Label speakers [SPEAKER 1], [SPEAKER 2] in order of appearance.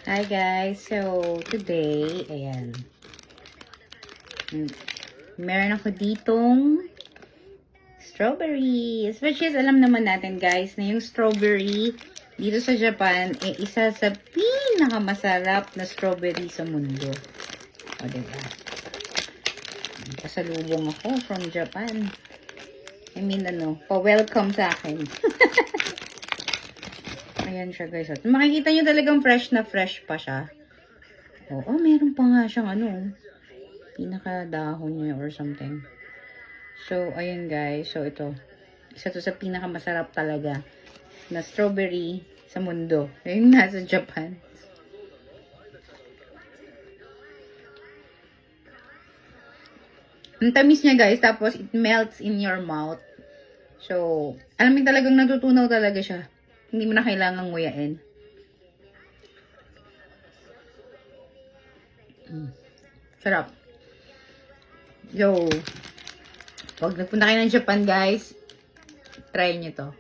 [SPEAKER 1] Hi guys, so today, ayan, meron ako ditong strawberries, which is alam naman natin guys na yung strawberry dito sa Japan isa sa pinakamasarap na strawberry sa mundo. O diba? Pasalubong ako from Japan. I mean pa-welcome sa akin. Ayan siya guys. At makikita nyo talagang fresh na fresh pa siya. Oo, meron pa nga siyang pinakadahon niya or something. So, ayan guys. So, ito. Isa to sa pinakamasarap talaga na strawberry sa mundo. Yung nasa Japan. Ang tamis niya guys. Tapos, it melts in your mouth. So, alam mo talagang natutunaw talaga siya. Hindi mo na kailangang nguyain. Sarap. Yo. Pag nagpunta kayo ng Japan, guys, try nyo to.